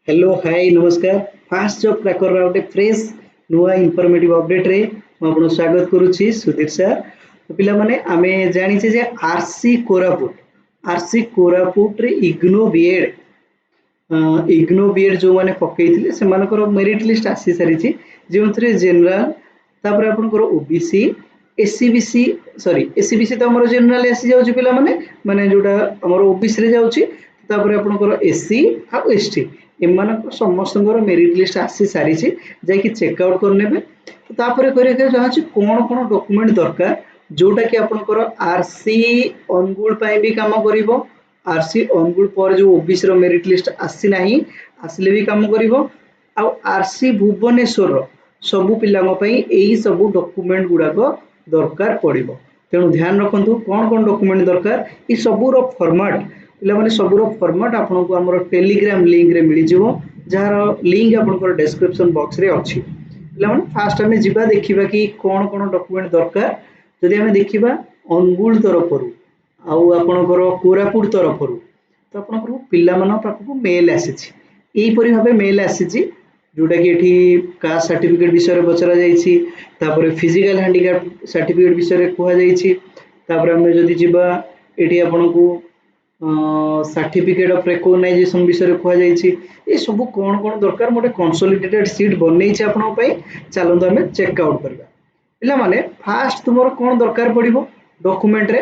Hello hi नमस्कार fast job cracker गोटे fresh नुआ इनफॉर्मेटिव अपडेट रे आपन स्वागत करुच्ची सुधीर सर। तो पिला माने आमे जानिचे जे आरसी कोरापुट रे इग्नो बीएड जो माने पकेइथिले सेमानकर मेरिट लिस्ट आसी सारिछि जेउथरे जनरल तापर आपनकर ओबीसी एससीबीसी एससीबीसी तो हमर जनरल आसी जाउछि पिला माने जोटा हमर ओबीसी रे जाउछि तापर आपनकर एससी आ एसटी एमानक समस्तଙ୍କର मेरिट लिस्ट आसी सारिछि जाय कि चेकआउट करनेबे। तो तापर करे के चाहछि कोन कोन डॉक्यूमेंट दरकार जोटा कि आपनकर आरसी ऑनगोल पय भी काम करिवो। आरसी ऑनगोल पर जो ओबीसी रो मेरिट लिस्ट आसी नाही आसले भी काम करिवो आ आरसी भुवनेश्वर सबु पिलांग पय एही सबु डॉक्यूमेंट गुडाको दरकार पड़िबो। तेणु ध्यान रखंतु कोन कोन डॉक्यूमेंट दरकार ई सबु रो फॉर्मेट पिला माने सबुर फॉर्मेट आपनको हमर टेलीग्राम लिंक रे मिली जिवो जार लिंक आपनकर डिस्क्रिप्शन बॉक्स रे अछि। पिला माने फास्ट हमें जिबा देखिबा कि कोन कोन डॉक्यूमेंट दरकार जदि हमें देखिबा अनुगुल तरफरु आउ आपनकर कोरापुट तरफरु तो आपनकर पिला मानो पाखु मेल आसीछि एही परि भाबे मेल आसीछि जोटा कि एठी कास्ट सर्टिफिकेट विषय रे बचरा जाईछि तापर फिजिकल हैंडीकैप सर्टिफिकेट विषय रे कुहा जाईछि तापर हमें जदि जिबा एठी आपनको सर्टिफिकेट ऑफ रिकॉग्नाइजेशन विषय रे कुहा जाईछि ए सब कोन कोन दरकार मोटे कंसोलिडेटेड शीट बननै छै आपन पई चलंतु हमें चेक आउट करबा। पिला माने फास्ट तुमरो कोन दरकार पड़िबो डॉक्यूमेंट रे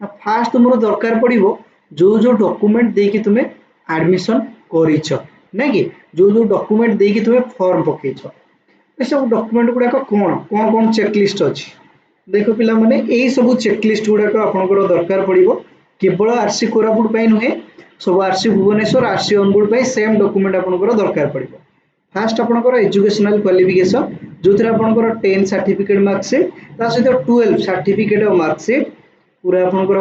फास्ट तुमरो दरकार पड़िबो जो जो डॉक्यूमेंट देकी तुमे एडमिशन करिछ नै कि जो डॉक्यूमेंट देकी तुमे फॉर्म पकेइछ ए सब डॉक्यूमेंट गुडा कोन कोन कोन चेकलिस्ट अछि देखो पिला माने एही सब चेकलिस्ट गुडा आपनकर दरकार पड़िबो केवल आरसी कोरापुट पय नुहे सब आरसी भुवनेश्वर आरसी अनुगुल पय सेम डॉक्यूमेंट आपनकर दरकार पड़िबो। फास्ट आपनकर एजुकेशनल क्वालिफिकेशन जोथरे आपनकर 10 सर्टिफिकेट मार्कशीट ता सहित 12 सर्टिफिकेट ऑफ मार्कशीट पूरा आपनकर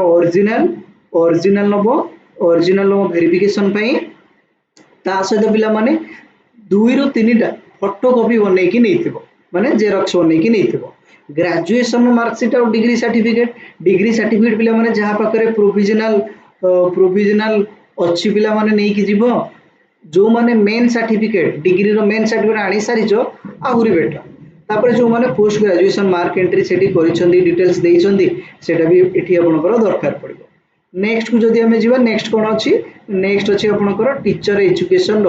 ओरिजिनल नबो वेरिफिकेशन पय ता सहित पिला माने 2 रो 3 टा फोटोकॉपी बनै कि नैथिबो माने जेरॉक्स बनै कि नैथिबो। ग्रेजुएशन मार्कशीट और डिग्री सर्टिफिकेट पिला माने जहा पाकरे प्रोविजनल अच्छी पिला माने नै कि जीवो जो माने मेन सर्टिफिकेट डिग्री रो मेन सर्टिफिकेट आनी सारिचो आहुरी बेटर तापर जो माने पोस्ट ग्रेजुएशन मार्क एंट्री सेठी करिसंदी डिटेल्स देइसंदी सेटा भी एठी आपनकर दरकार पड़िबो। नेक्स्ट को जदि हमें जीवा नेक्स्ट कोन अछि नेक्स्ट अछि आपनकर टीचर एजुकेशन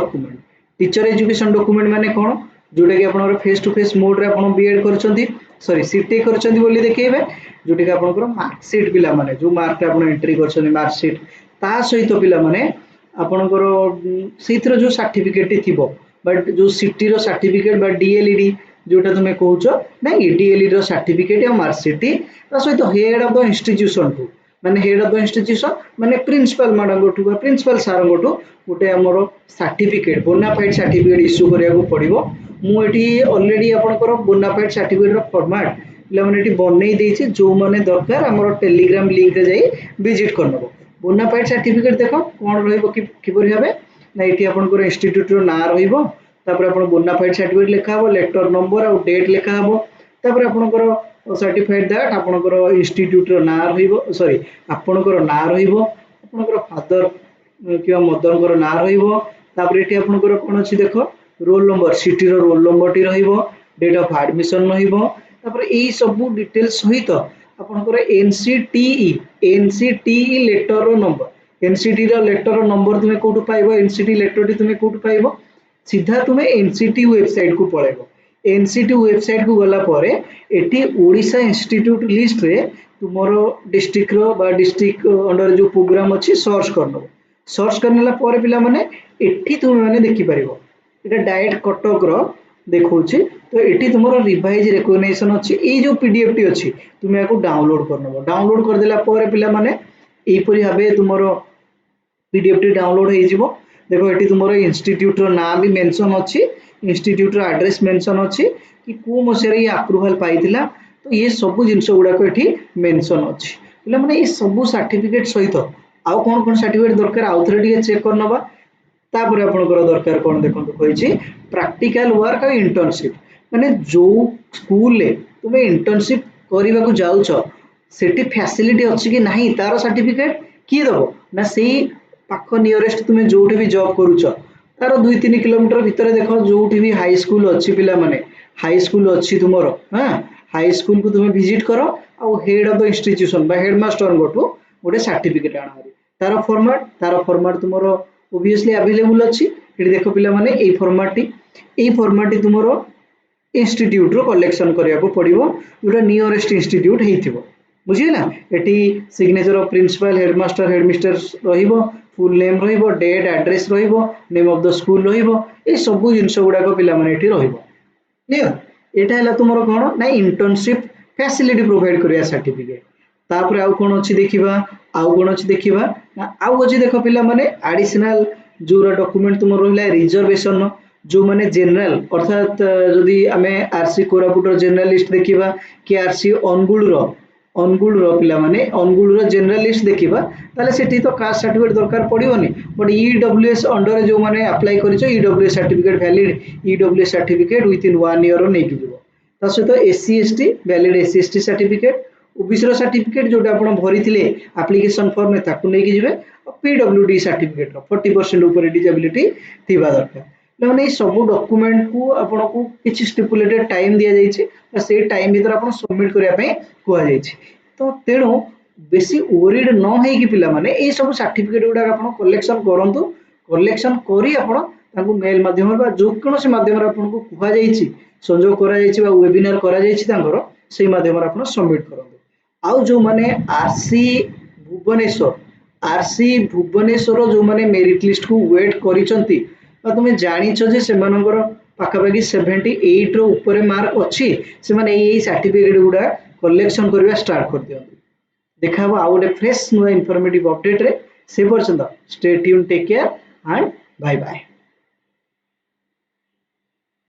डॉक्यूमेंट माने कोन जोटा कि आपनकर फेस टू फेस मोड रे आपन बीएड करचंदी सीटे करचंदी बोली देखेबे जोटा कि आपनकर मार्कशीट पिला माने जो मार्क आपन एंट्री करचंदी मार्कशीट ता सहित पिला माने आपनकर सेथरो जो सर्टिफिकेट थिबो बट जो सिटी रो सर्टिफिकेट बा डीएलईडी जोटा तुमे कहउछो नै डीएलईडी रो सर्टिफिकेट या मार्कशीट ता सहित हेड ऑफ द इंस्टीट्यूशन टू माने हेड ऑफ द इंस्टीट्यूशन माने प्रिंसिपल मैडम गोटू बा प्रिंसिपल सर गोटू गोटे हमरो सर्टिफिकेट बोनाफाइड सर्टिफिकेट इश्यू करिया को पड़िबो। मु एठी ऑलरेडी आपनकर बोनाफाइड सर्टिफिकेट रो फॉर्मेट पिला माने एठी बनै देछि जो माने दरकार हमरो टेलीग्राम लिंक रे जाई विजिट करनबो। बोनाफाइड सर्टिफिकेट देखो कोन रहइबो कि परि हबे ना एठी आपनकर इंस्टीट्यूट रो ना रहिबो तापर आपन बोनाफाइड सर्टिफिकेट लिखा हबो लेटर नंबर और डेट लिखा हबो तापर आपनकर सर्टिफाइड दैट आपनकर इंस्टीट्यूट रो ना रहिबो आपनकर ना रहिबो आपनकर फादर किबा मदर कर ना रहिबो तापर एठी आपनकर कोन अछि देखो रोल नंबर सिटी रो रोल नंबर टी रहिबो डेट ऑफ एडमिशन रहिबो तापर एई सब डिटेल्स सहित आपनकर एनसीटीई लेटर रो नंबर एनसीटी रो लेटर रो नंबर तुमे कोठु पाइबो एनसीटी लेटर टी तुमे कोठु पाइबो सीधा तुमे एनसीटी वेबसाइट को पळेबो एनसीटी वेबसाइट को गला परे एठी ओडिसा इंस्टीट्यूट लिस्ट रे तुमरो डिस्ट्रिक्ट रो बा डिस्ट्रिक्ट अंडर जो प्रोग्राम अछि सर्च करनो सर्च करनेला परे पिला माने एठी तुमे माने देखि परिबो एटा डायरेक्ट कटक रो देखौछि तो एठी तुमरो रिवाइज रिकॉग्निशन अछि ए जो पीडीएफ टी अछि तुमे याको डाउनलोड करनबो डाउनलोड कर देला परे पिला माने एई परि भाबे तुमरो पीडीएफ टी डाउनलोड हे जिवो देखो एठी तुमरो इंस्टीट्यूट रो नाम भी मेंशन अछि इंस्टीट्यूट रो एड्रेस मेंशन अछि कि को मसेरी अप्रूवल पाइतिला तो ये सब जिंस गुडा को एठी मेंशन अछि पिला माने ए सब सर्टिफिकेट सहित आउ कोन कोन सर्टिफिकेट दरकार आउ थरे डी चेक करनबा तापर आपनकर दरकार कोन देखंतु कहिछि प्रैक्टिकल वर्क और इंटर्नशिप माने जो स्कूल ले तुमे इंटर्नशिप करिबा को जाउछ सेठी फैसिलिटी अछि कि नाही तार सर्टिफिकेट की दबो ना सेही पाख नियरेस्ट तुमे जोठी भी जॉब करूछ तार 2-3 किलोमीटर भितर देख जो भी हाई स्कूल अच्छी पिला माने हाई स्कूल अच्छी तुमर हाँ हाई स्कूल को तुम विजिट कर आउ हेड ऑफ द इंस्टीट्यूशन बा हेडमास्टर गोटू गोटे सर्टिफिकेट आना तार फॉर्मेट तुमर ओबियसली अवेलेबल अच्छी ये देख पिला माने ए फॉर्मेट तुमर इंस्टीट्यूट रो कलेक्शन करने को पड़ो जोटा नियरेस्ट इंस्टीट्यूट हो बुझीला एटी signature of principal headmaster headmaster रहिबो फुल नेम रहिबो डेट एड्रेस रहिबो नेम ऑफ द स्कूल रहिबो ए सब जिंस गुड़ाक पिला माने एटी रहिबो क्लियर एटा हला तुमरो कोन ना इंटर्नशिप फैसिलिटी प्रोवाइड करिया सर्टिफिकेट तापर आउ कोन अछि देखिबा आउ अछि देखो पिला माने एडिशनल जोरा डॉक्यूमेंट तुम रहिला रिजर्वेशन जो माने जनरल अर्थात जदि आमे आरसी कोरापुटर जनरल लिस्ट देखिबा कि आरसी अनुगुल रो पिला माने अनुगुल रो जनरल लिस्ट देखिबा ताले सेठी तो कास्ट सर्टिफिकेट दरकार पड़ियोनी बट ईडब्ल्यूएस अंडर जो माने अप्लाई करिसो EWS certificate valid EWS certificate within 1 year नै कि जीवो ता सहित SC ST valid SC ST certificate OBC रो सर्टिफिकेट जोटा आपण भरिथिले एप्लीकेशन फॉर्म में ताकू नै कि जिवे पीडब्ल्यूडी सर्टिफिकेट रो 40% ऊपर डिसेबिलिटी थिबा दरकार मैंने सब डॉक्यूमेंट को आपन को किछि स्टिपुलेटेड टाइम दिया जाइछि से टाइम भीतर आपन सबमिट करिया पे कुआ जाइछि तो तेणु बेसी ओरिड न है कि पिला माने ए सब सर्टिफिकेट गुडा आपन कलेक्शन करंतु कलेक्शन करी आपन ताकू मेल माध्यम बा जो कोनोसी माध्यम रे आपन को कुआ जाइछि संजोग करा जाइछि बा वेबिनार करा जाइछि तांकर सेही माध्यम रे आपन सबमिट करंतु आउ जो माने आरसी भुवनेश्वर जो माने मेरिट लिस्ट को वेट करिसंती तुम्हें जानिछ जे सेमानकर पाखापाखि 78 रो ऊपर मार्क अच्छी से माने एई सर्टिफिकेट गुडा कलेक्शन करबा स्टार्ट कर दियंतु देखा आ गोटे फ्रेश नुआ इनफॉर्मेटिव अपडेट रे से पर्यंत stay tune take care and bye bye.